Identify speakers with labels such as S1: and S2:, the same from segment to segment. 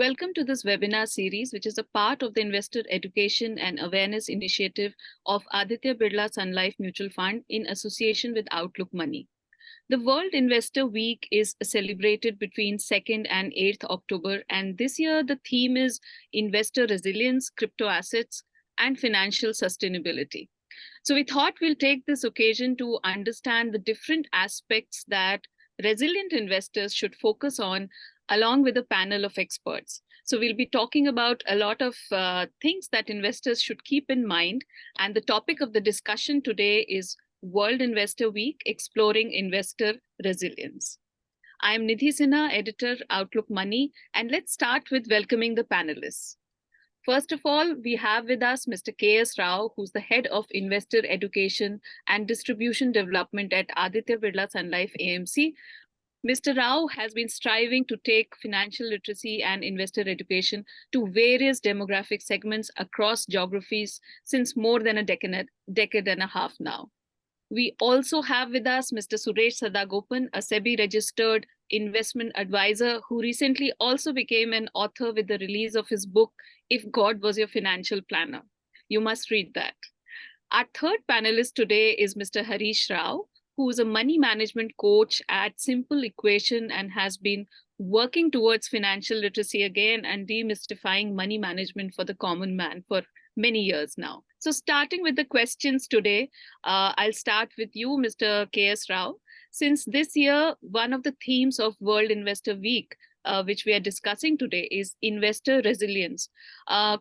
S1: welcome to this webinar series, which is a part of the Investor Education and Awareness Initiative of Aditya Birla Sun Life Mutual Fund in association with Outlook Money. The World Investor Week is celebrated between 2nd and 8th October, and this year the theme is Investor Resilience, Crypto Assets, and Financial Sustainability. So we thought we'll take this occasion to understand the different aspects that resilient investors should focus on, along with a panel of experts. So we'll be talking about a lot of things that investors should keep in mind. And the topic of the discussion today is World Investor Week, Exploring Investor Resilience. I am Nidhi Sinha, editor, Outlook Money, and let's start with welcoming the panelists. First of all, we have with us Mr. K.S. Rao, who's the head of Investor Education and Distribution Development at Aditya Birla Sun Life AMC. Mr. Rao has been striving to take financial literacy and investor education to various demographic segments across geographies since more than a decade and a half now. We also have with us Mr. Suresh Sadagopan, a SEBI-registered investment advisor who recently also became an author with the release of his book, If God Was Your Financial Planner. You must read that. Our third panelist today is Mr. Harish Rao, who is a money management coach at Simple Equation and has been working towards financial literacy again and demystifying money management for the common man for many years now. So starting with the questions today, I'll start with you, Mr. K.S. Rao. Since this year, one of the themes of World Investor Week, which we are discussing today, is investor resilience.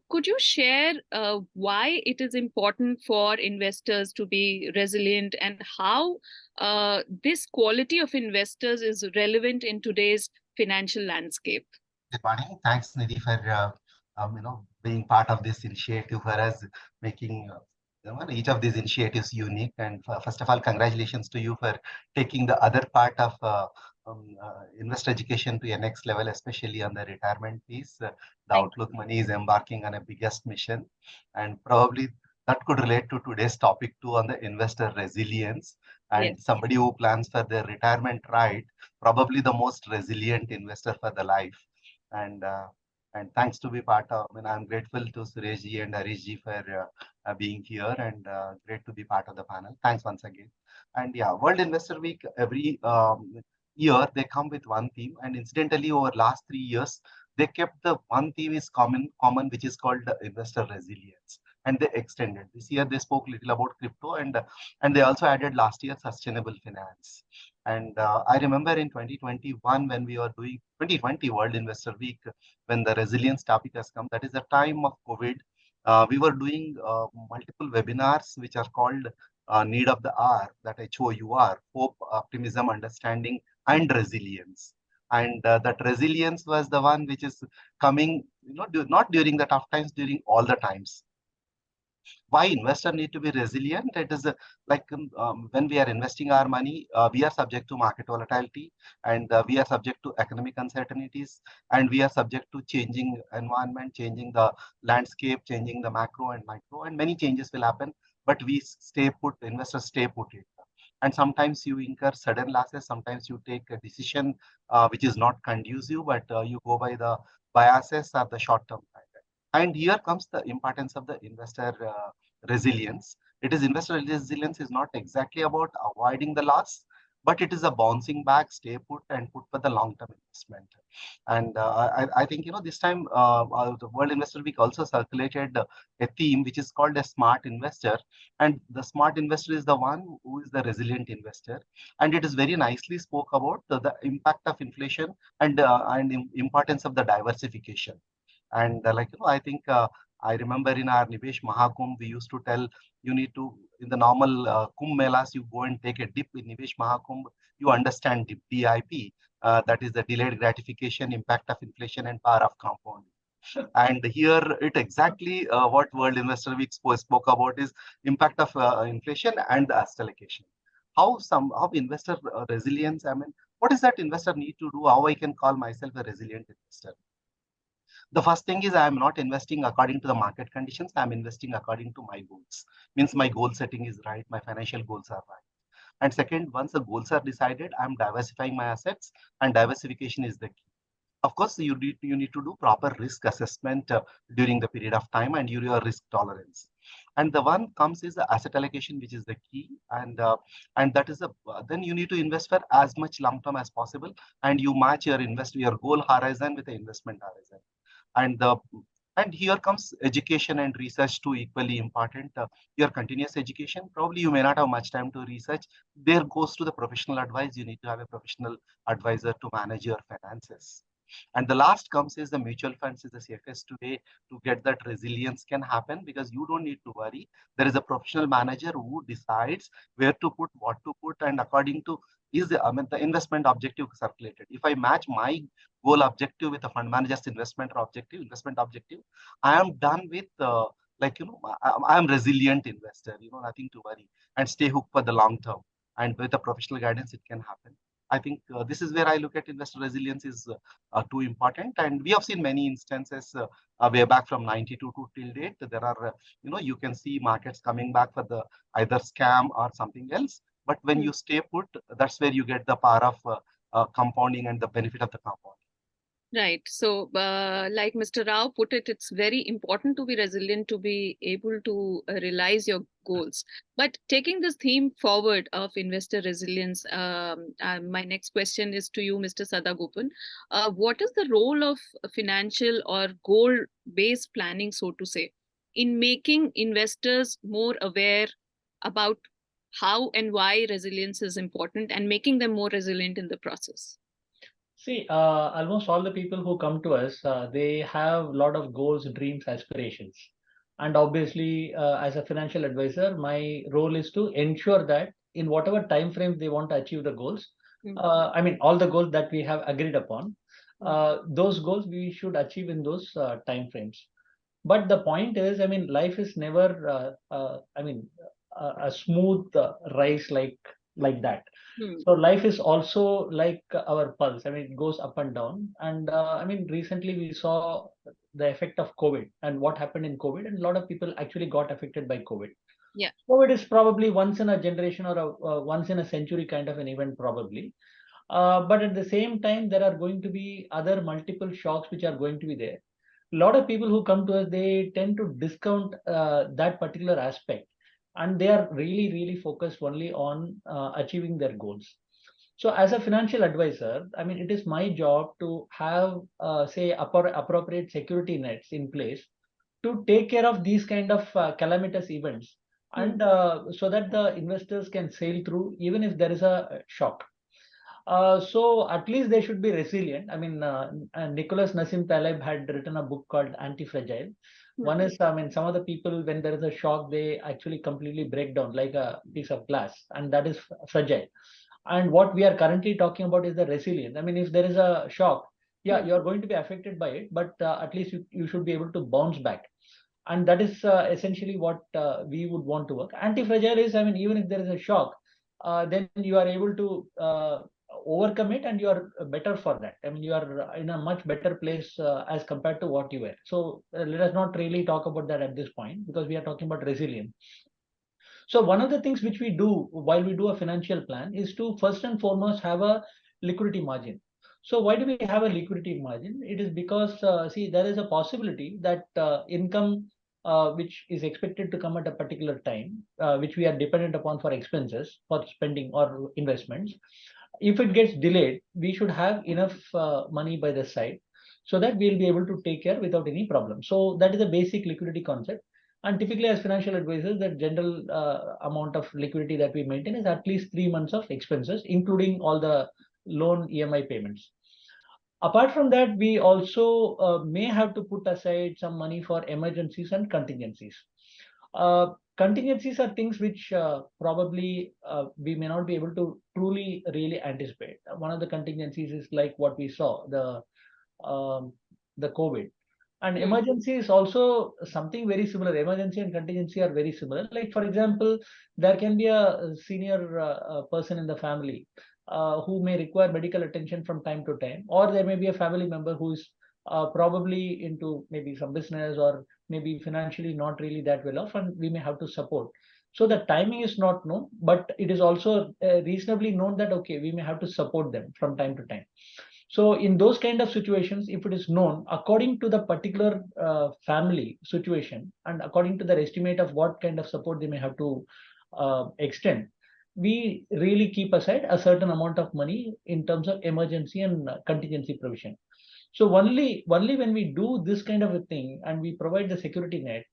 S1: Could you share why it is important for investors to be resilient and how this quality of investors is relevant in today's financial landscape?
S2: Good morning. Thanks, Nidhi, for being part of this initiative for us, making each of these initiatives unique. And first of all, congratulations to you for taking the other part of investor education to a next level, especially on the retirement piece. The Outlook Money is embarking on a biggest mission, and probably that could relate to today's topic too, on the investor resilience. And somebody who plans for their retirement right, probably the most resilient investor for the life. And thanks to be part of, I'm grateful to Suresh ji and Harish ji for being here, and great to be part of the panel. Thanks once again. And yeah, World Investor Week, every year they come with one theme, and incidentally over last 3 years, they kept the one theme is common, which is called investor resilience. And they extended. This year they spoke little about crypto, and they also added last year sustainable finance. And I remember in 2021 when we were doing 2020 World Investor Week, when the resilience topic has come, that is the time of COVID. We were doing multiple webinars which are called Need of the Hour, that HOUR, Hope, Optimism, Understanding, and Resilience. And that resilience was the one which is coming, not during the tough times, during all the times. Why investor need to be resilient? It is when we are investing our money, we are subject to market volatility, and we are subject to economic uncertainties, and we are subject to changing environment, changing the landscape, changing the macro and micro, and many changes will happen. But we stay put, investors stay put it. And sometimes you incur sudden losses, sometimes you take a decision which is not conducive, but you go by the biases or the short-term. And here comes the importance of the investor resilience. Investor resilience is not exactly about avoiding the loss, but it is a bouncing back, stay put, and put for the long-term investment. And I think, this time the World Investor Week also circulated a theme which is called a smart investor. And the smart investor is the one who is the resilient investor. And it is very nicely spoke about the impact of inflation and importance of the diversification. And I think I remember in our Nivesh Mahakumbh, we used to tell you need to, in the normal Kumbh Melas, you go and take a dip in Nivesh Mahakumbh, you understand DIP, that is the delayed gratification, impact of inflation, and power of compounding. And here it exactly what World Investor Week spoke about is impact of inflation and the asset allocation. How investor resilience, what does that investor need to do? How I can call myself a resilient investor? The first thing is I am not investing according to the market conditions. I am investing according to my goals. Means my goal setting is right. My financial goals are right. And second, once the goals are decided, I am diversifying my assets, and diversification is the key. Of course, you need to do proper risk assessment during the period of time and your risk tolerance. And the one comes is the asset allocation, which is the key. And that is the then you need to invest for as much long term as possible, and you match your goal horizon with the investment horizon. And the and here comes education and research too, equally important. Your continuous education, probably you may not have much time to research. There goes to the professional advice. You need to have a professional advisor to manage your finances. And the last comes is the mutual funds is the safest way to get that resilience can happen, because you don't need to worry. There is a professional manager who decides where to put, what to put, and according to the investment objective circulated. If I match my goal objective with a fund manager's investment objective, I am done with I am resilient investor. Nothing to worry, and stay hooked for the long term. And with the professional guidance, it can happen. I think this is where I look at investor resilience is too important. And we have seen many instances way back from 92 to till date. There are, you can see markets coming back for the either scam or something else. But when you stay put, that's where you get the power of compounding and the benefit of the compounding.
S1: Right. So, like Mr. Rao put it, it's very important to be resilient to be able to realize your goals. But taking this theme forward of investor resilience, my next question is to you, Mr. Sadagopan. What is the role of financial or goal-based planning, so to say, in making investors more aware about how and why resilience is important and making them more resilient in the process?
S3: See, almost all the people who come to us, they have a lot of goals, dreams, aspirations. And obviously, as a financial advisor, my role is to ensure that in whatever time frame they want to achieve the goals, I mean, all the goals that we have agreed upon, those goals we should achieve in those time frames. But the point is, I mean, life is never, a smooth rise like that. So life is also like our pulse. I mean, it goes up and down. And I mean, recently we saw the effect of COVID and what happened in COVID, and a lot of people actually got affected by COVID.
S1: Yeah.
S3: COVID is probably once in a generation or a once in a century kind of an event, probably. But at the same time, there are going to be other multiple shocks which are going to be there. A lot of people who come to us, they tend to discount that particular aspect, and they are really focused only on achieving their goals. So as a financial advisor, I mean, it is my job to have say appropriate security nets in place to take care of these kind of calamitous events, and so that the investors can sail through even if there is a shock. So at least they should be resilient. I mean, Nicholas Nassim Taleb had written a book called Anti-Fragile. One is, I mean, some of the people, when there is a shock, they actually completely break down like a piece of glass, and that is fragile. And what we are currently talking about is the resilience. I mean, if there is a shock, yeah, you're going to be affected by it, but at least you should be able to bounce back. And that is essentially what we would want to work. Anti-fragile is, I mean, even if there is a shock, then you are able to overcome it, and you are better for that. I mean, you are in a much better place as compared to what you were. So let us not really talk about that at this point, because we are talking about resilience. So one of the things which we do while we do a financial plan is to first and foremost have a liquidity margin. So why do we have a liquidity margin? It is because, see, there is a possibility that income which is expected to come at a particular time, which we are dependent upon for expenses, for spending or investments. If it gets delayed, we should have enough money by the side so that we'll be able to take care without any problem. So that is the basic liquidity concept. And typically, as financial advisors, the general amount of liquidity that we maintain is at least 3 months of expenses, including all the loan EMI payments. Apart from that, we also may have to put aside some money for emergencies and contingencies. Contingencies are things which probably we may not be able to truly really anticipate. One of the contingencies is like what we saw, the COVID. And emergency is also something very similar. Emergency and contingency are very similar. Like, for example, there can be a senior person in the family who may require medical attention from time to time, or there may be a family member who is probably into maybe some business, or maybe financially not really that well off, and we may have to support. So the timing is not known, but it is also reasonably known that, okay, we may have to support them from time to time. So in those kind of situations, if it is known according to the particular family situation and according to their estimate of what kind of support they may have to extend, we really keep aside a certain amount of money in terms of emergency and contingency provision. So only when we do this kind of a thing and we provide the security net,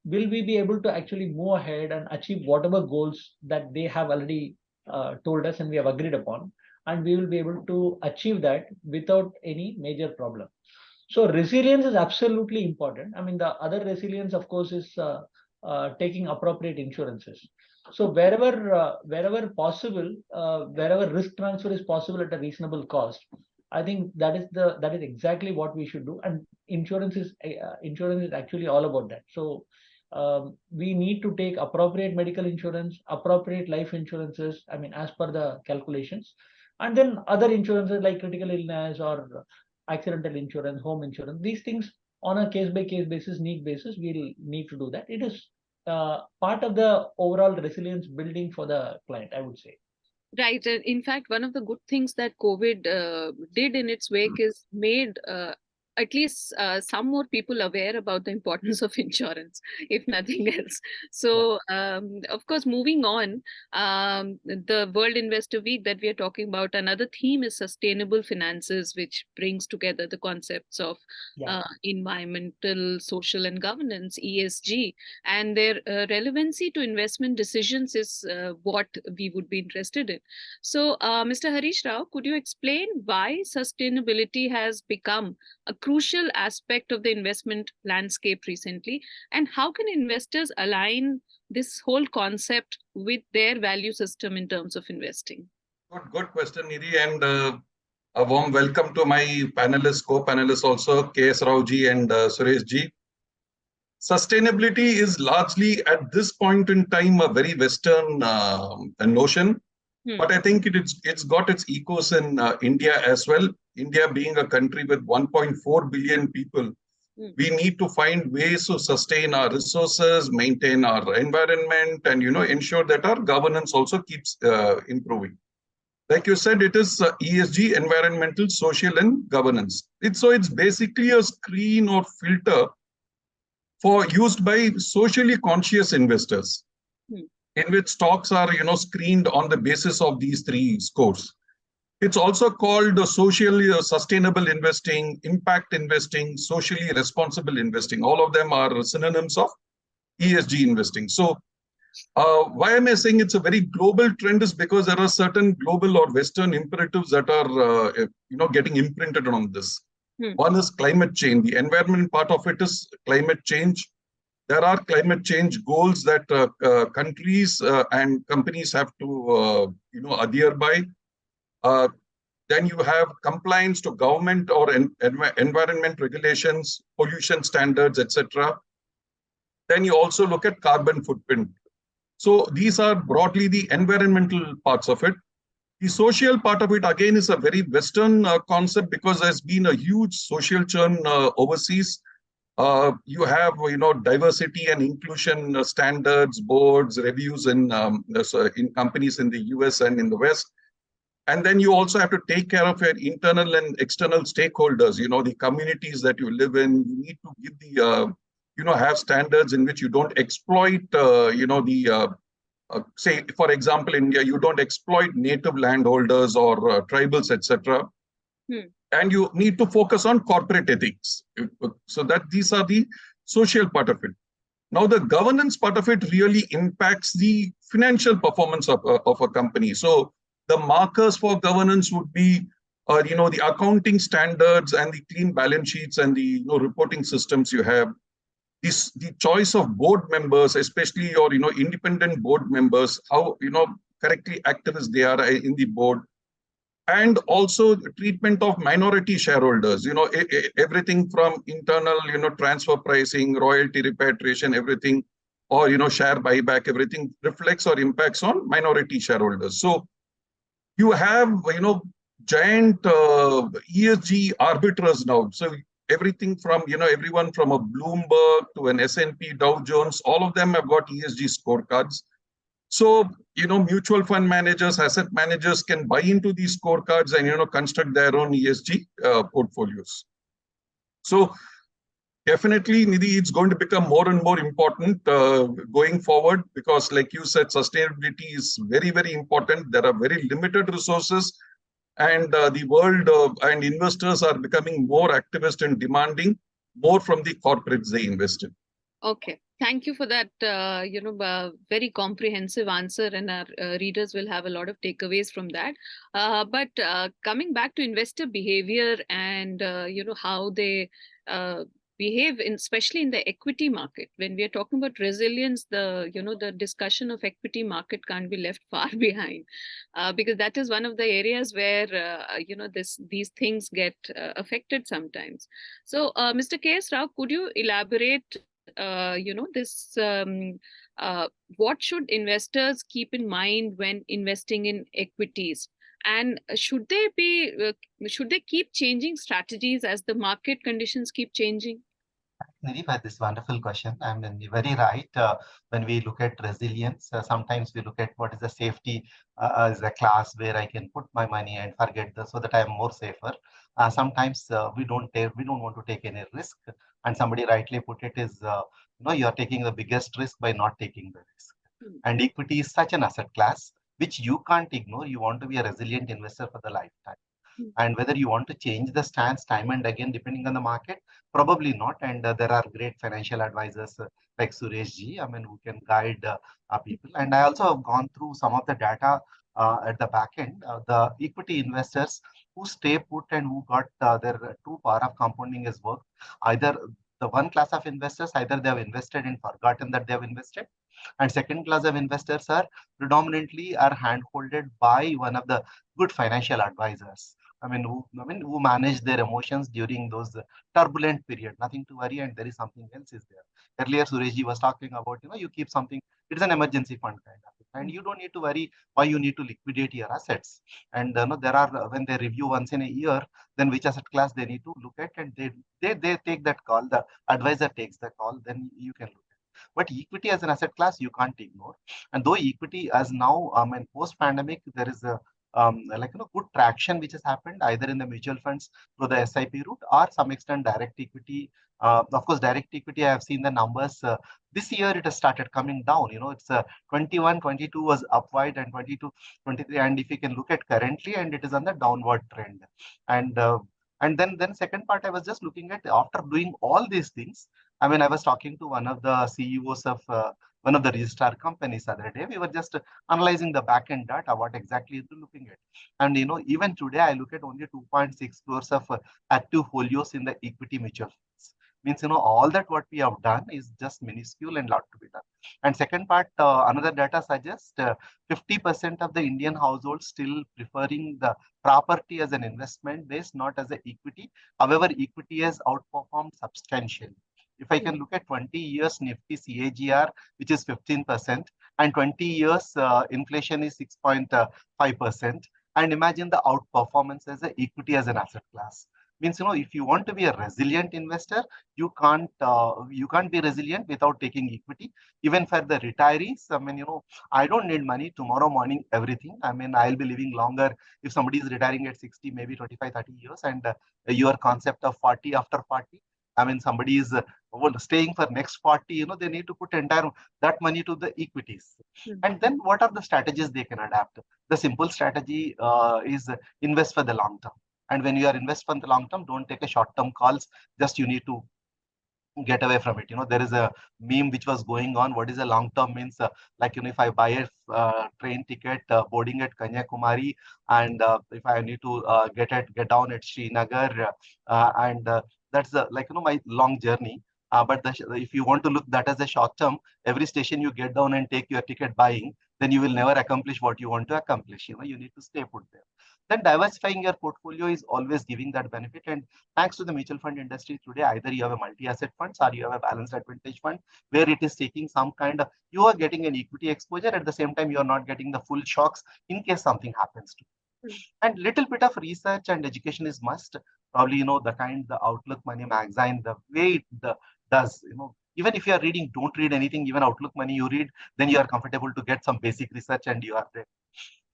S3: will we be able to actually move ahead and achieve whatever goals that they have already told us and we have agreed upon, and we will be able to achieve that without any major problem. So resilience is absolutely important. I mean, the other resilience, of course, is taking appropriate insurances. So wherever possible, wherever risk transfer is possible at a reasonable cost, I think that is exactly what we should do. And insurance is actually all about that. So we need to take appropriate medical insurance, appropriate life insurances. I mean, as per the calculations, and then other insurances like critical illness or accidental insurance, home insurance. These things on a case by case basis, need basis, we'll need to do that. It is part of the overall resilience building for the client, I would say.
S1: Right. In fact, one of the good things that COVID did in its wake is made at least some more people aware about the importance of insurance, if nothing else. So, of course, moving on, the World Investor Week that we are talking about, another theme is sustainable finances, which brings together the concepts of environmental, social, and governance, ESG, and their relevancy to investment decisions is what we would be interested in. So, Mr. Harish Rao, could you explain why sustainability has become a crucial aspect of the investment landscape recently, and how can investors align this whole concept with their value system in terms of investing?
S4: Good question, Nidhi, and a warm welcome to my panelists, co-panelists also, K.S. Rao ji and Suresh ji. Sustainability is largely at this point in time a very Western notion. But I think it's got its echoes in India as well. India being a country with 1.4 billion people, we need to find ways to sustain our resources, maintain our environment, and ensure that our governance also keeps improving. Like you said, it is ESG, environmental, social, and governance. It's basically a screen or filter used by socially conscious investors, in which stocks are screened on the basis of these three scores. It's also called socially sustainable investing, impact investing, socially responsible investing. All of them are synonyms of ESG investing. So why am I saying it's a very global trend is because there are certain global or Western imperatives that are getting imprinted on this. One is climate change. The environment part of it is climate change. There are climate change goals that countries and companies have to adhere by. Then you have compliance to government or environment regulations, pollution standards, etc. Then you also look at carbon footprint. So these are broadly the environmental parts of it. The social part of it, again, is a very Western concept because there's been a huge social churn overseas. You have, diversity and inclusion standards, boards, reviews in companies in the US and in the West. And then you also have to take care of your internal and external stakeholders, the communities that you live in. You need to give the, have standards in which you don't exploit, say, for example, India, you don't exploit native landholders or tribals, etc. And you need to focus on corporate ethics. So that these are the social part of it. Now, the governance part of it really impacts the financial performance of a company. So the markers for governance would be, the accounting standards and the clean balance sheets and the reporting systems you have. The choice of board members, especially your independent board members, how correctly activist they are in the board. And also the treatment of minority shareholders, everything from internal, transfer pricing, royalty repatriation, everything, or, share buyback, everything reflects or impacts on minority shareholders. So you have, giant ESG arbiters now. So everything from, everyone from a Bloomberg to an S&P, Dow Jones, all of them have got ESG scorecards. So, mutual fund managers, asset managers can buy into these scorecards and, construct their own ESG portfolios. So definitely, Nidhi, it's going to become more and more important going forward because, like you said, sustainability is very, very important. There are very limited resources, and the world and investors are becoming more activist and demanding more from the corporates they invest in.
S1: Okay, thank you for that, very comprehensive answer, and our readers will have a lot of takeaways from that. But coming back to investor behavior and how they behave, especially in the equity market, when we are talking about resilience, the discussion of equity market can't be left far behind, because that is one of the areas where these things get affected sometimes. So, Mr. K.S. Rao, could you elaborate? This what should investors keep in mind when investing in equities, and should they keep changing strategies as the market conditions keep changing?
S2: Nidhi, for this wonderful question. I mean, you're very right. When we look at resilience, sometimes we look at what is the safety as a class where I can put my money and forget this so that I'm more safer. Sometimes we don't want to take any risk. And somebody rightly put it is, you're taking the biggest risk by not taking the risk. And equity is such an asset class which you can't ignore. You want to be a resilient investor for the lifetime. And whether you want to change the stance time and again, depending on the market, probably not. And there are great financial advisors like Suresh ji, I mean, who can guide people. And I also have gone through some of the data at the back end. The equity investors who stay put and who got their true power of compounding is work. Either the one class of investors, either they have invested and forgotten that they have invested, and second class of investors are predominantly are handholded by one of the good financial advisors. Who manage their emotions during those turbulent period. Nothing to worry, and there is something else is there. Earlier, Sureshji was talking about, you keep something. It is an emergency fund kind of thing, and you don't need to worry why you need to liquidate your assets. And there are when they review once in a year, then which asset class they need to look at, and they take that call. The advisor takes the call. Then you can look. But equity as an asset class, you can't ignore. And though equity as now, post-pandemic, there is a good traction which has happened either in the mutual funds through the SIP route or some extent direct equity. Of course, direct equity, I have seen the numbers. This year it has started coming down. It's 21, 22 was upward and 22, 23. And if you can look at currently, and it is on the downward trend. And then second part, I was just looking at after doing all these things. I mean, I was talking to one of the CEOs of one of the registrar companies the other day. We were just analyzing the back-end data, what exactly is looking at. And, even today, I look at only 2.6 crores of active folios in the equity mutual funds. Means, all that what we have done is just minuscule and lot to be done. And second part, another data suggests 50% of the Indian households still preferring the property as an investment base, not as an equity. However, equity has outperformed substantially. If I can look at 20 years Nifty CAGR, which is 15%, and 20 years inflation is 6.5%, and imagine the outperformance as an equity as an asset class. Means, if you want to be a resilient investor, you can't be resilient without taking equity. Even for the retirees, I don't need money tomorrow morning, everything. I'll be living longer. If somebody is retiring at 60, maybe 25, 30 years, and your concept of 40 after 40, somebody is staying for next 40, they need to put entire that money to the equities. And then what are the strategies they can adapt? The simple strategy is invest for the long term. And when you are invest for the long term, don't take a short-term calls. Just you need to get away from it. There is a meme which was going on. What is a long term means? If I buy a train ticket boarding at Kanyakumari, and if I need to get down at Srinagar, and that's my long journey. But if you want to look that as a short term, every station you get down and take your ticket buying, then you will never accomplish what you want to accomplish. You need to stay put there. Then diversifying your portfolio is always giving that benefit. And thanks to the mutual fund industry today, either you have a multi-asset funds or you have a balanced advantage fund where it is taking some kind of, you are getting an equity exposure. At the same time, you are not getting the full shocks in case something happens to you. And little bit of research and education is must. Probably, the Outlook Money magazine, the way it does, Even if you are reading, don't read anything, even Outlook Money you read, then you are comfortable to get some basic research and you are there.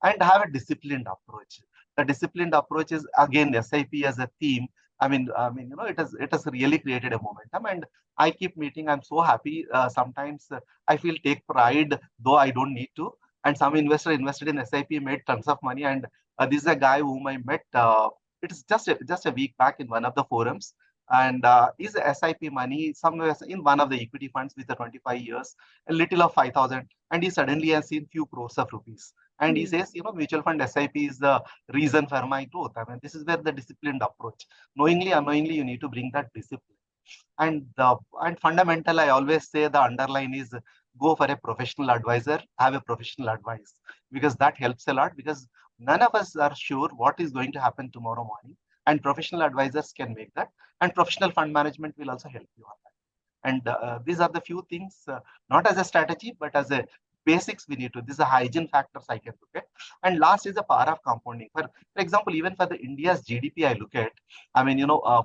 S2: And have a disciplined approach. The disciplined approach is again SIP as a theme. It has really created a momentum, and I keep meeting. I'm so happy. Sometimes I feel take pride, though I don't need to. And some investor invested in SIP, made tons of money. And this is a guy whom I met. It's just a week back in one of the forums. And is SIP money somewhere in one of the equity funds with the 25 years, a little of 5,000, and he suddenly has seen few crores of rupees. And he says, mutual fund SIP is the reason for my growth. I mean, this is where the disciplined approach, knowingly, unknowingly, you need to bring that discipline. And fundamental, I always say the underline is go for a professional advisor, have a professional advice, because that helps a lot, because none of us are sure what is going to happen tomorrow morning. And professional advisors can make that. And professional fund management will also help you on that. And these are the few things, not as a strategy, but as a basics we need to. This is a hygiene factors I can look at. And last is the power of compounding. For example, even for the India's GDP, I look at,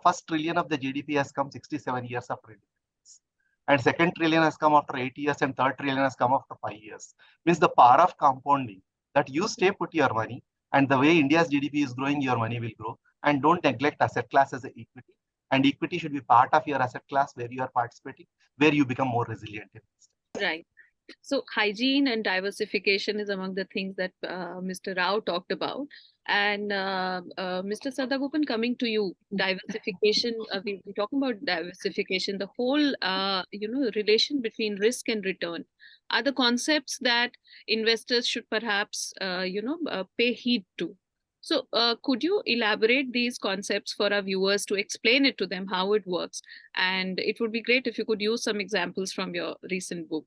S2: first trillion of the GDP has come 67 years of independence. And second trillion has come after 8 years, and third trillion has come after 5 years. Means the power of compounding, that you stay put your money, and the way India's GDP is growing, your money will grow. And don't neglect asset class as an equity. And equity should be part of your asset class where you are participating, where you become more resilient.
S1: Right. So hygiene and diversification is among the things that Mr. Rao talked about. And Mr. Sadagopan, coming to you, diversification, we're talking about diversification, the whole, relation between risk and return are the concepts that investors should perhaps, pay heed to. So could you elaborate these concepts for our viewers to explain it to them, how it works? And it would be great if you could use some examples from your recent book.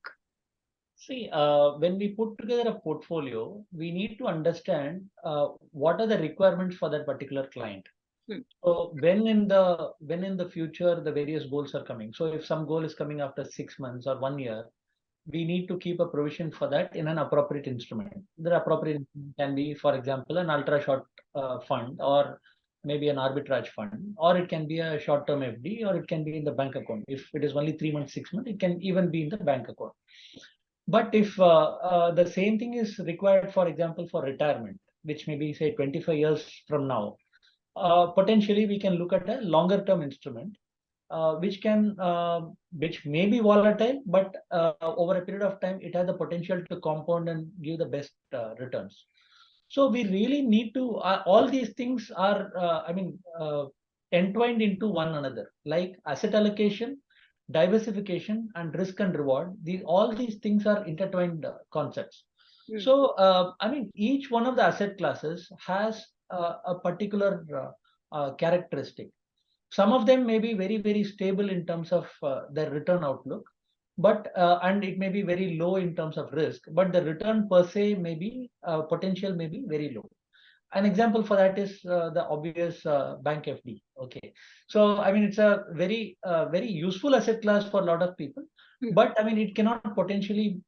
S3: See, when we put together a portfolio, we need to understand what are the requirements for that particular client. So when in the future the various goals are coming. So if some goal is coming after 6 months or 1 year, we need to keep a provision for that in an appropriate instrument. The appropriate instrument can be, for example, an ultra short fund, or maybe an arbitrage fund, or it can be a short term FD, or it can be in the bank account. If it is only 3 months, 6 months, it can even be in the bank account. But if the same thing is required, for example, for retirement, which may be say 25 years from now, potentially we can look at a longer term instrument, which may be volatile, but over a period of time, it has the potential to compound and give the best returns. So we really need to, all these things are, entwined into one another, like asset allocation, diversification, and risk and reward. All these things are intertwined concepts. So, each one of the asset classes has a particular characteristic. Some of them may be very, very stable in terms of their return outlook, but and it may be very low in terms of risk, but the return per se may be potential may be very low. An example for that is the obvious bank FD. Okay, so it's a very very useful asset class for a lot of people, but it cannot potentially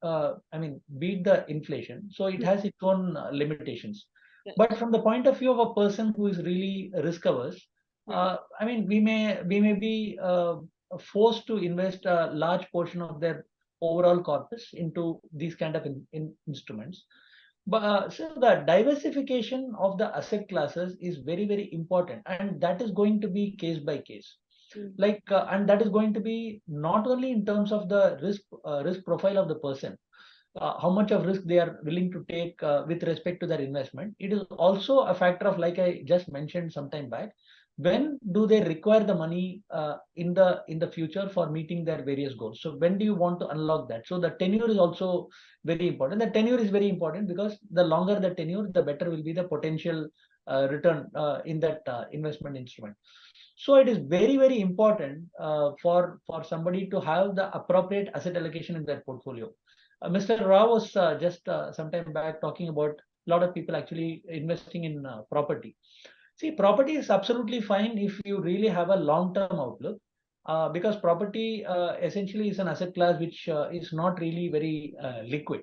S3: beat the inflation. So it has its own limitations. But from the point of view of a person who is really risk averse, we may be forced to invest a large portion of their overall corpus into these kind of instruments. But so the diversification of the asset classes is very, very important, and that is going to be case by case. And that is going to be not only in terms of the risk profile of the person, how much of risk they are willing to take with respect to their investment. It is also a factor of, like I just mentioned some time back, when do they require the money in the future for meeting their various goals. So when do you want to unlock that? So the tenure is also very important. The tenure is very important because the longer the tenure, the better will be the potential return in that investment instrument. So it is very, very important for somebody to have the appropriate asset allocation in their portfolio. Mr. Rao was just some time back talking about a lot of people actually investing in property. See, property is absolutely fine if you really have a long-term outlook, because property essentially is an asset class which is not really very liquid.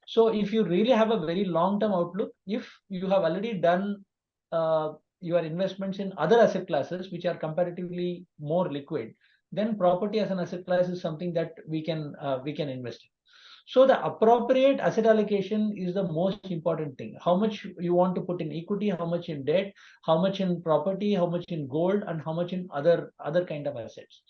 S3: So if you really have a very long-term outlook, if you have already done your investments in other asset classes which are comparatively more liquid, then property as an asset class is something that we can invest in. So the appropriate asset allocation is the most important thing. How much you want to put in equity, how much in debt, how much in property, how much in gold, and how much in other kind of assets.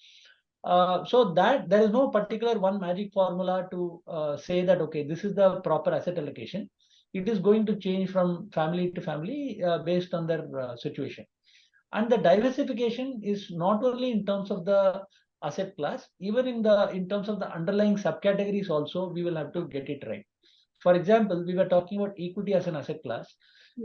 S3: So that there is no particular one magic formula to say that, okay, this is the proper asset allocation. It is going to change from family to family based on their situation. And the diversification is not only in terms of the asset class, even in terms of the underlying subcategories also, we will have to get it right. For example, we were talking about equity as an asset class.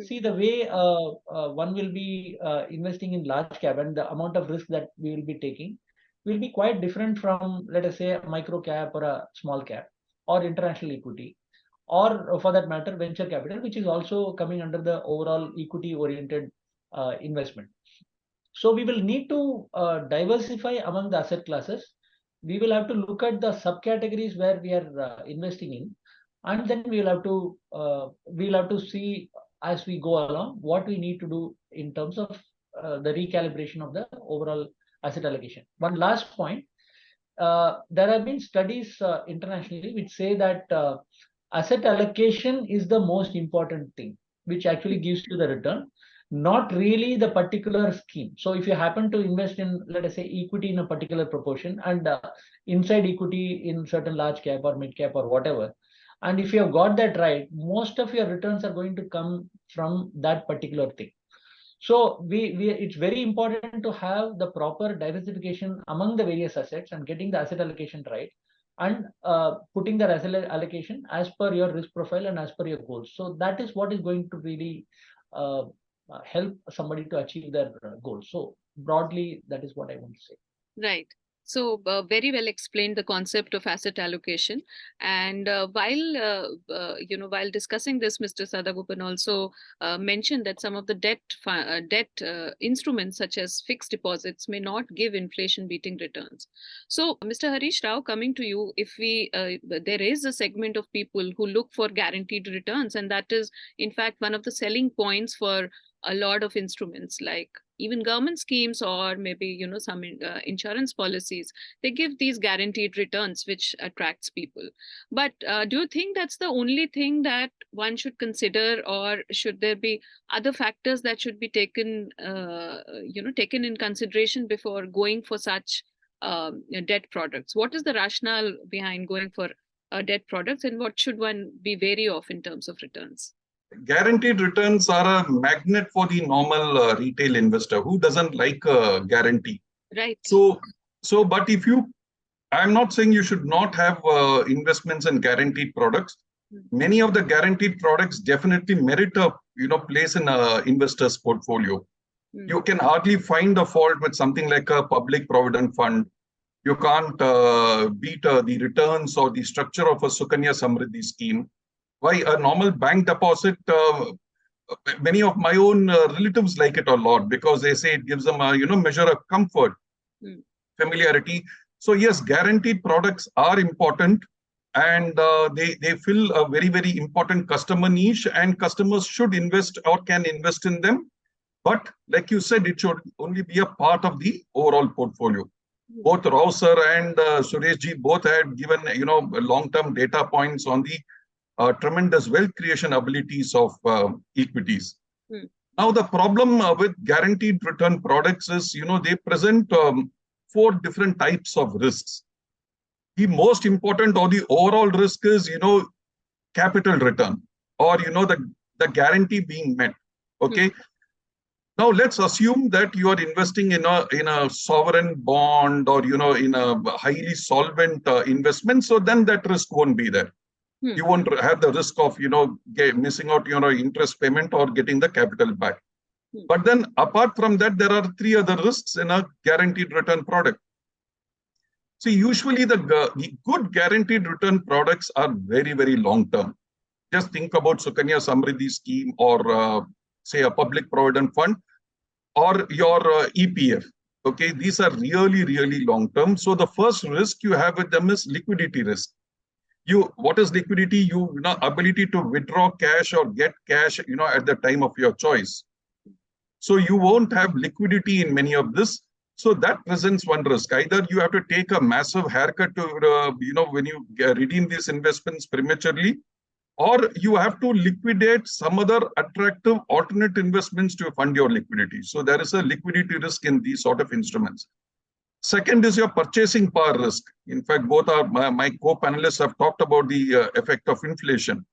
S3: See, the way one will be investing in large cap and the amount of risk that we will be taking will be quite different from, let us say, a micro cap or a small cap or international equity, or for that matter, venture capital, which is also coming under the overall equity oriented investment. So we will need to diversify among the asset classes. We will have to look at the subcategories where we are investing in, and then we will have to see as we go along what we need to do in terms of the recalibration of the overall asset allocation. One last point: there have been studies internationally which say that asset allocation is the most important thing, which actually gives you the return, not really the particular scheme. So if you happen to invest in, let us say, equity in a particular proportion and inside equity in certain large cap or mid cap or whatever, and if you have got that right, most of your returns are going to come from that particular thing. So it's very important to have the proper diversification among the various assets and getting the asset allocation right, and putting the asset allocation as per your risk profile and as per your goals. So that is what is going to really help somebody to achieve their goals. So broadly, that is what I want to say.
S1: Right. So very well explained the concept of asset allocation. And while discussing this, Mr. Sadagopan also mentioned that some of the debt instruments, such as fixed deposits, may not give inflation-beating returns. So, Mr. Harish Rao, coming to you, if there is a segment of people who look for guaranteed returns, and that is, in fact, one of the selling points for a lot of instruments, like even government schemes or maybe some insurance policies, they give these guaranteed returns, which attracts people. But do you think that's the only thing that one should consider, or should there be other factors that should be taken in consideration before going for such debt products? What is the rationale behind going for debt products, and what should one be wary of in terms of returns?
S4: Guaranteed returns are a magnet for the normal retail investor who doesn't like a guarantee.
S1: Right.
S4: But I'm not saying you should not have investments in guaranteed products. Many of the guaranteed products definitely merit a place in an investor's portfolio. You can hardly find a fault with something like a public provident fund. You can't beat the returns or the structure of a Sukanya Samriddhi scheme. Why a normal bank deposit, many of my own relatives like it a lot because they say it gives them a measure of comfort, familiarity. So yes, guaranteed products are important, and they fill a very, very important customer niche, and customers should invest or can invest in them. But like you said, it should only be a part of the overall portfolio. Both Rao sir and Suresh ji both had given long-term data points on the tremendous wealth creation abilities of equities. Now, the problem with guaranteed return products is, they present 4 different types of risks. The most important or the overall risk is, capital return, or, the guarantee being met. Okay. Now, let's assume that you are investing in a sovereign bond or, in a highly solvent investment. So then that risk won't be there. You won't have the risk of, missing out your interest payment or getting the capital back. But then apart from that, there are 3 other risks in a guaranteed return product. See, usually the good guaranteed return products are very, very long term. Just think about Sukanya Samriddhi scheme or say a public provident fund or your EPF. Okay, these are really, really long term. So the first risk you have with them is liquidity risk. What is liquidity? Ability to withdraw cash or get cash, at the time of your choice. So you won't have liquidity in many of this. So that presents one risk. Either you have to take a massive haircut to, when you redeem these investments prematurely, or you have to liquidate some other attractive alternate investments to fund your liquidity. So there is a liquidity risk in these sort of instruments. Second is your purchasing power risk. In fact, both my co-panelists have talked about the effect of inflation.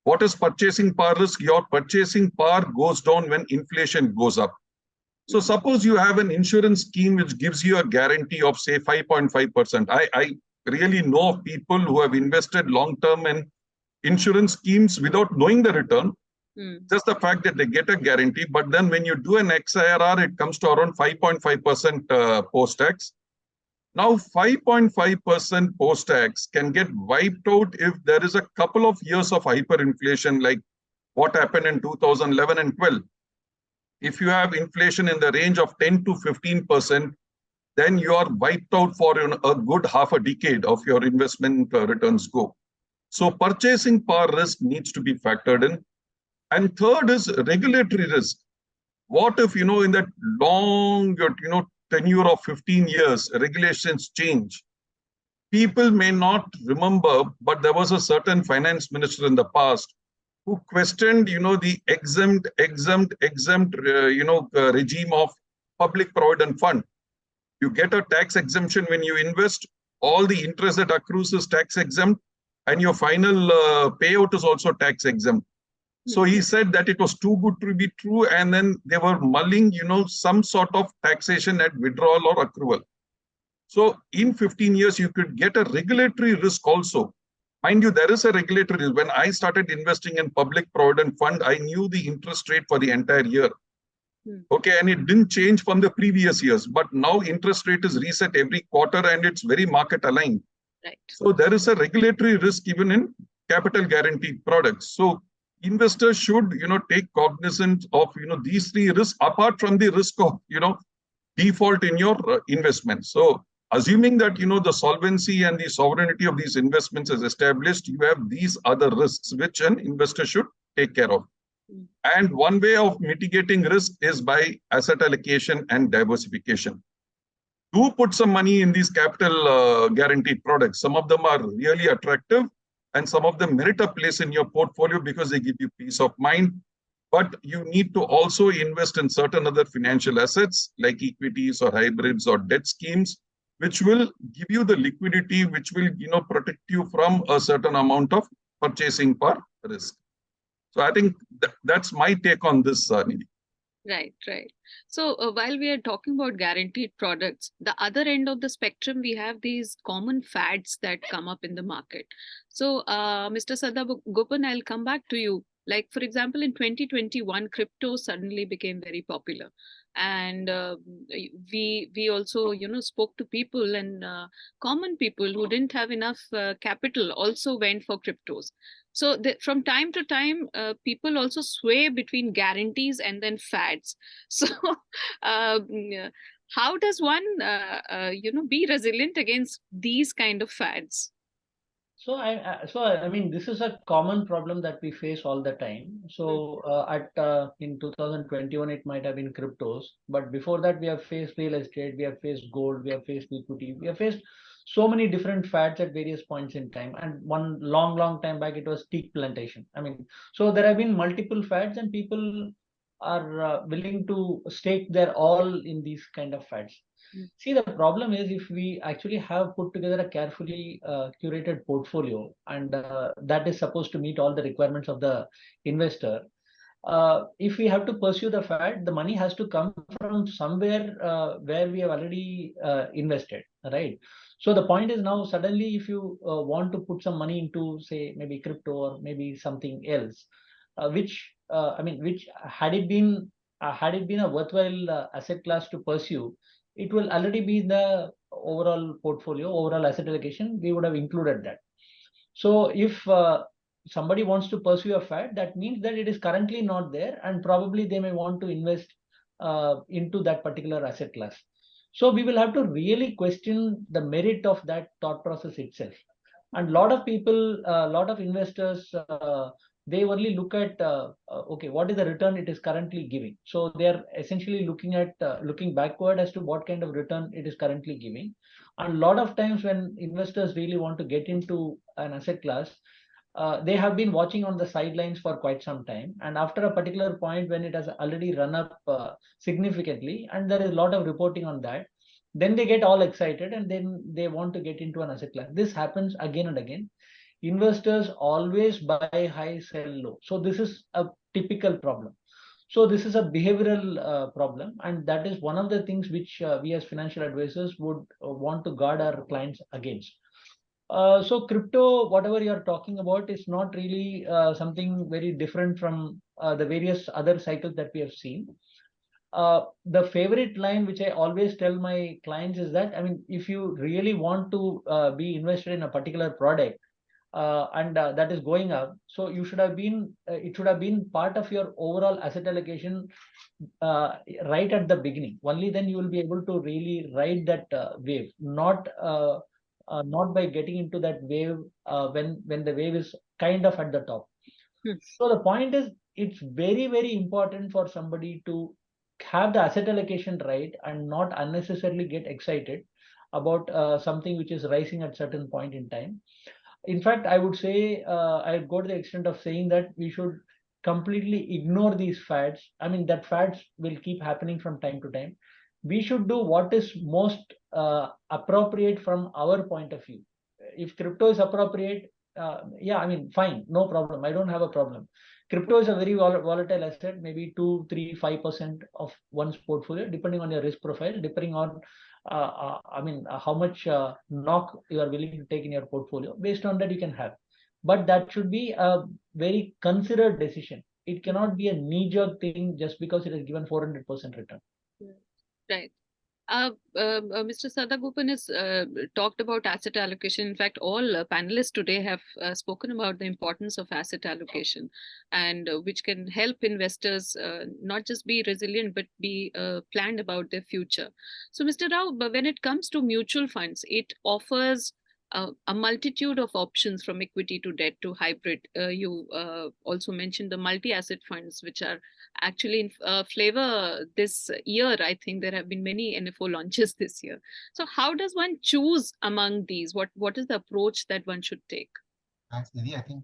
S4: What is purchasing power risk? Your purchasing power goes down when inflation goes up. So suppose you have an insurance scheme which gives you a guarantee of, say, 5.5%. I really know of people who have invested long-term in insurance schemes without knowing the return. Just the fact that they get a guarantee. But then when you do an XIRR, it comes to around 5.5% post-tax. Now, 5.5% post-tax can get wiped out if there is a couple of years of hyperinflation, like what happened in 2011 and 12. If you have inflation in the range of 10 to 15%, then you are wiped out for a good half a decade of your investment returns go. So purchasing power risk needs to be factored in. And third is regulatory risk. What if, in that long, tenure of 15 years, regulations change? People may not remember, but there was a certain finance minister in the past who questioned, the exempt regime of public provident fund. You get a tax exemption when you invest. All the interest that accrues is tax exempt, and your final payout is also tax exempt. So he said that it was too good to be true, and then they were mulling, some sort of taxation at withdrawal or accrual. So in 15 years, you could get a regulatory risk also. Mind you, there is a regulatory risk. When I started investing in public provident fund, I knew the interest rate for the entire year. Okay, and it didn't change from the previous years. But now interest rate is reset every quarter, and it's very market aligned.
S1: Right.
S4: So there is a regulatory risk even in capital guaranteed products. So investors should, take cognizance of, these three risks apart from the risk of, default in your investment. So assuming that, the solvency and the sovereignty of these investments is established, you have these other risks which an investor should take care of. And one way of mitigating risk is by asset allocation and diversification. Do put some money in these capital guaranteed products. Some of them are really attractive, and some of them merit a place in your portfolio because they give you peace of mind. But you need to also invest in certain other financial assets like equities or hybrids or debt schemes, which will give you the liquidity, which will, protect you from a certain amount of purchasing power risk. So I think that's my take on this, Nidhi.
S1: Right. So while we are talking about guaranteed products, the other end of the spectrum, we have these common fads that come up in the market. So Mr. Sadagopan, I'll come back to you. Like, for example, in 2021, crypto suddenly became very popular. And we also, spoke to people, and common people who didn't have enough capital also went for cryptos. So from time to time, people also sway between guarantees and then fads. So how does one, be resilient against these kind of fads?
S3: So I mean, this is a common problem that we face all the time. So in 2021, it might have been cryptos, but before that, we have faced real estate, we have faced gold, we have faced equity, we have faced so many different fads at various points in time. And one long time back, it was teak plantation. I mean, so there have been multiple fads, and people are willing to stake their all in these kind of fads. See, the problem is if we actually have put together a carefully curated portfolio, and that is supposed to meet all the requirements of the investor, if we have to pursue the fad, the money has to come from somewhere where we have already invested, right? So the point is, now suddenly if you want to put some money into, say, maybe crypto or maybe something else, which had it been a worthwhile asset class to pursue, it will already be in the overall portfolio, overall asset allocation. We would have included that. So if somebody wants to pursue a fad, that means that it is currently not there, and probably they may want to invest into that particular asset class. So we will have to really question the merit of that thought process itself. And a lot of people, a lot of investors they only look at okay, what is the return it is currently giving. So they are essentially looking at looking backward as to what kind of return it is currently giving. And a lot of times when investors really want to get into an asset class, they have been watching on the sidelines for quite some time, and after a particular point when it has already run up significantly and there is a lot of reporting on that, then they get all excited and then they want to get into an asset class. This happens again and again. Investors always buy high, sell low. So this is a typical problem. So this is a behavioral problem, and that is one of the things which we as financial advisors would want to guard our clients against. So crypto, whatever you are talking about, is not really something very different from the various other cycles that we have seen. The favorite line which I always tell my clients is that, I mean, if you really want to be invested in a particular product, and that is going up, so you should have been it should have been part of your overall asset allocation right at the beginning. Only then you will be able to really ride that wave, not by getting into that wave when the wave is kind of at the top. So the point is, it's very, very important for somebody to have the asset allocation right and not unnecessarily get excited about something which is rising at certain point in time. In fact, I would say I'd go to the extent of saying that we should completely ignore these fads. I mean, that fads will keep happening from time to time. We should do what is most appropriate from our point of view. If crypto is appropriate, yeah, I mean, fine, no problem. I don't have a problem. Crypto is a very volatile asset, maybe 2, 3, 5% of one's portfolio, depending on your risk profile, depending on I mean, how much knock you are willing to take in your portfolio. Based on that, you can have. But that should be a very considered decision. It cannot be a knee-jerk thing just because it is given 400% return.
S1: Right. Mr. Sadagopan has talked about asset allocation. In fact, all panelists today have spoken about the importance of asset allocation, and which can help investors not just be resilient but be planned about their future. So, Mr. Rao, but when it comes to mutual funds, it offers a multitude of options from equity to debt to hybrid. You also mentioned the multi-asset funds, which are actually in flavor this year. I think there have been many NFO launches this year. So how does one choose among these? What is the approach that one should take?
S2: Thanks, Nidhi. I think,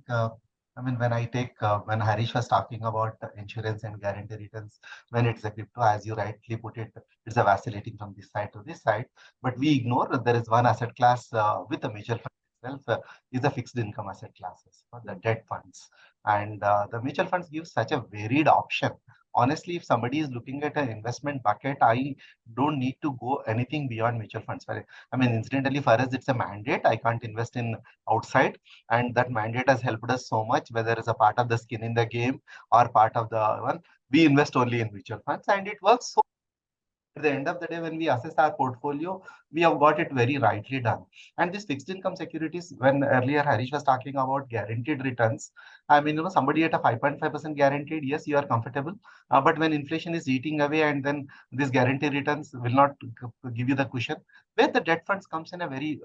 S2: I mean, when Harish was talking about insurance and guarantee returns, when it's a crypto, as you rightly put it, it's a vacillating from this side to this side. But we ignore that there is one asset class with the mutual fund itself, is the fixed income asset classes, the debt funds. And the mutual funds give such a varied option. Honestly, if somebody is looking at an investment bucket, I don't need to go anything beyond mutual funds. I mean, incidentally, for us, it's a mandate. I can't invest in outside, and that mandate has helped us so much, whether it's a part of the skin in the game or part of the one. We invest only in mutual funds, and it works so. At the end of the day, when we assess our portfolio, we have got it very rightly done. And these fixed income securities, when earlier Harish was talking about guaranteed returns, I mean, somebody at a 5.5% guaranteed, yes, you are comfortable. But when inflation is eating away, and then these guaranteed returns will not give you the cushion, where the debt funds comes in a very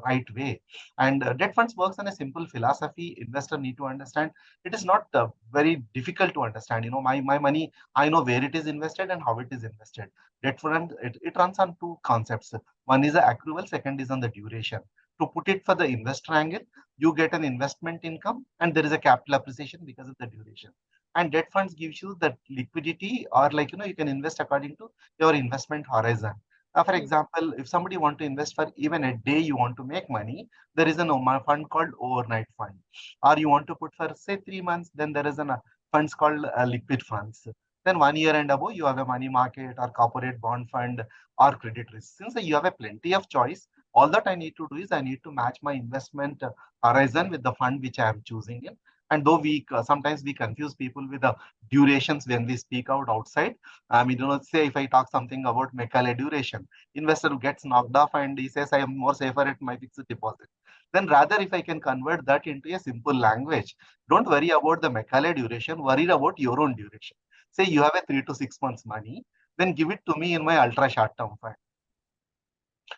S2: right way. And debt funds works on a simple philosophy. Investor need to understand. It is not very difficult to understand. My money, I know where it is invested and how it is invested. Debt fund, it runs on two concepts. One is the accrual, second is on the duration. To put it for the investor angle, you get an investment income and there is a capital appreciation because of the duration. And debt funds gives you that liquidity, or you can invest according to your investment horizon. For example, if somebody want to invest for even a day, you want to make money, there is a fund called overnight fund. Or you want to put for say 3 months, then there is a funds called liquid funds. Then 1 year and above, you have a money market or corporate bond fund or credit risk. Since you have a plenty of choice, all that I need to do is I need to match my investment horizon with the fund which I am choosing in. And though sometimes we confuse people with the durations when we speak out outside. I mean, say if I talk something about Macaulay duration, investor gets knocked off and he says I am more safer at my fixed deposit. Then rather, if I can convert that into a simple language, don't worry about the Macaulay duration, worry about your own duration. Say you have a 3 to 6 months money, then give it to me in my ultra short term fund.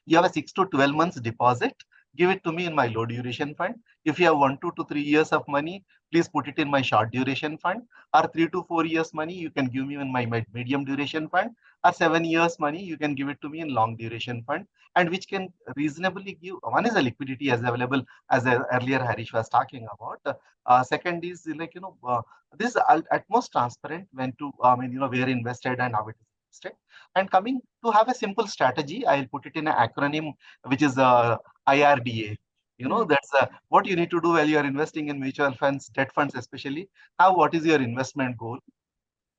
S2: You have a 6 to 12 months deposit, give it to me in my low duration fund. If you have 1 to 3 years of money, please put it in my short duration fund, or 3 to 4 years money, you can give me in my medium duration fund, or 7 years money, you can give it to me in long duration fund, and which can reasonably give, one is a liquidity as available, as earlier Harish was talking about. Second is like, this is at most transparent when to, where invested and how it is invested. And coming to have a simple strategy, I'll put it in an acronym, which is IRDA. That's what you need to do while you're investing in mutual funds, debt funds especially. What is your investment goal,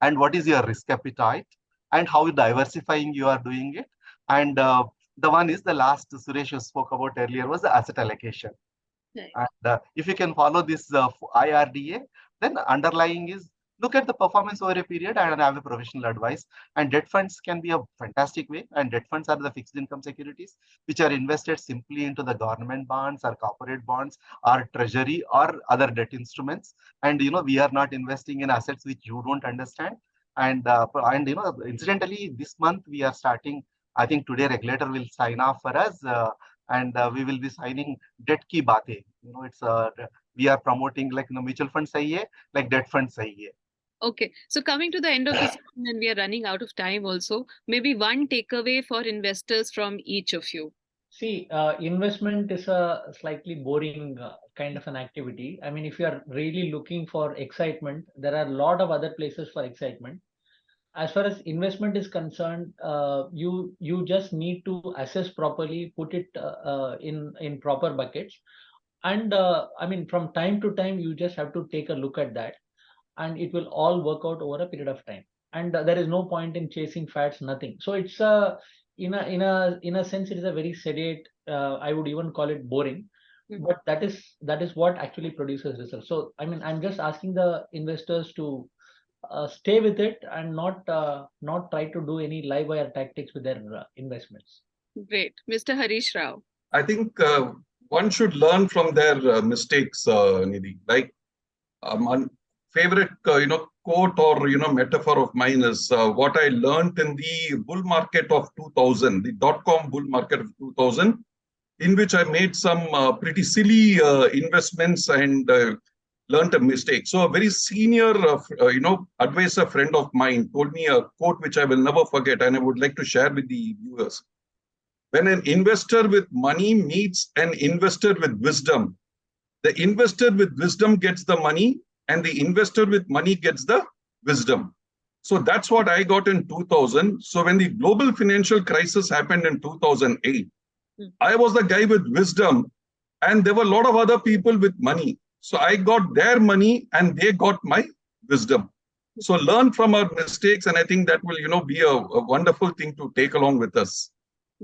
S2: and what is your risk appetite, and how diversifying you are doing it. And the one is the last Suresh spoke about earlier was the asset allocation.
S1: Right.
S2: And if you can follow this IRDA, then underlying is look at the performance over a period and have a professional advice. And debt funds can be a fantastic way. And debt funds are the fixed income securities which are invested simply into the government bonds or corporate bonds or treasury or other debt instruments. And we are not investing in assets which you don't understand. And incidentally, this month we are starting. I think today regulator will sign off for us. And we will be signing debt ki baate. It's we are promoting like mutual fund sahi hai, like debt fund sahi hai.
S1: Okay, so coming to the end of the session, and we are running out of time also, maybe one takeaway for investors from each of you.
S3: See, investment is a slightly boring kind of an activity. I mean, if you are really looking for excitement, there are a lot of other places for excitement. As far as investment is concerned, you just need to assess properly, put it in proper buckets, and I mean, from time to time, you just have to take a look at that, and it will all work out over a period of time. And there is no point in chasing fads, nothing. So it's in a sense, it is a very sedate. I would even call it boring, but that is what actually produces results. So I mean, I'm just asking the investors to stay with it and not try to do any live wire tactics with their investments.
S1: Great. Mr. Harish Rao.
S4: I think one should learn from their mistakes, Nidhi. Like one favorite, quote or metaphor of mine is what I learned in the bull market of 2000, the dot-com bull market of 2000, in which I made some pretty silly investments and learned a mistake. So a very senior, advisor friend of mine told me a quote which I will never forget, and I would like to share with the viewers. When an investor with money meets an investor with wisdom, the investor with wisdom gets the money, and the investor with money gets the wisdom. So that's what I got in 2000. So when the global financial crisis happened in 2008, I was the guy with wisdom, and there were a lot of other people with money. So I got their money and they got my wisdom. So learn from our mistakes, and I think that will, be a wonderful thing to take along with us.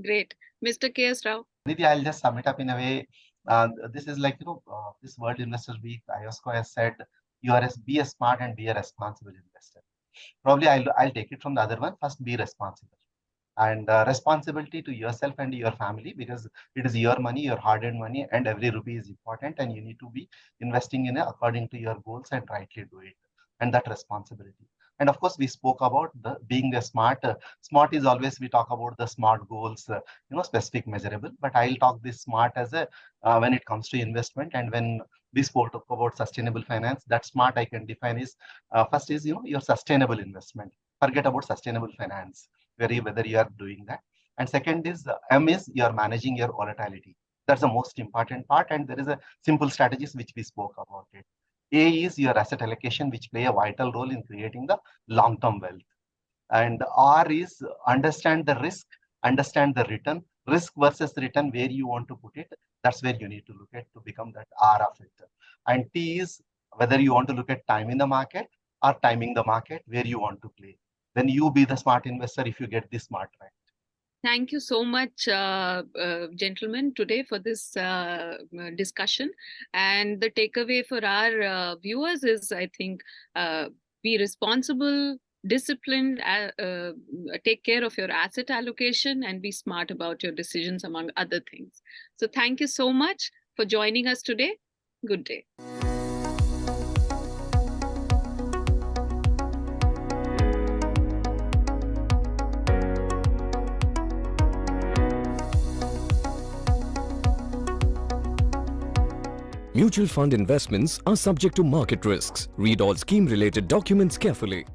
S1: Great. Mr. K.S. Rao.
S2: Nidhi, I'll just sum it up in a way. This is like, this World Investor Week, IOSCO has said, be a smart and be a responsible investor. Probably I'll take it from the other one. First, be responsible. And responsibility to yourself and your family, because it is your money, your hard-earned money, and every rupee is important, and you need to be investing in it according to your goals and rightly do it. And that responsibility. And of course, we spoke about the being the smart. Smart is always, we talk about the smart goals, specific, measurable. But I'll talk this smart as a when it comes to investment. And when we spoke about sustainable finance, that smart I can define is first is your sustainable investment. Forget about sustainable finance, whether you are doing that. And second is M is you are managing your volatility. That's the most important part. And there is a simple strategies which we spoke about it. A is your asset allocation, which play a vital role in creating the long-term wealth. And R is understand the risk, understand the return, risk versus return, where you want to put it. That's where you need to look at to become that R of it. And T is whether you want to look at time in the market or timing the market, where you want to play. Then you be the smart investor if you get this smart right.
S1: Thank you so much, gentlemen, today for this discussion. And the takeaway for our viewers is, I think, be responsible, disciplined, take care of your asset allocation, and be smart about your decisions, among other things. So thank you so much for joining us today. Good day.
S5: Mutual fund investments are subject to market risks. Read all scheme-related documents carefully.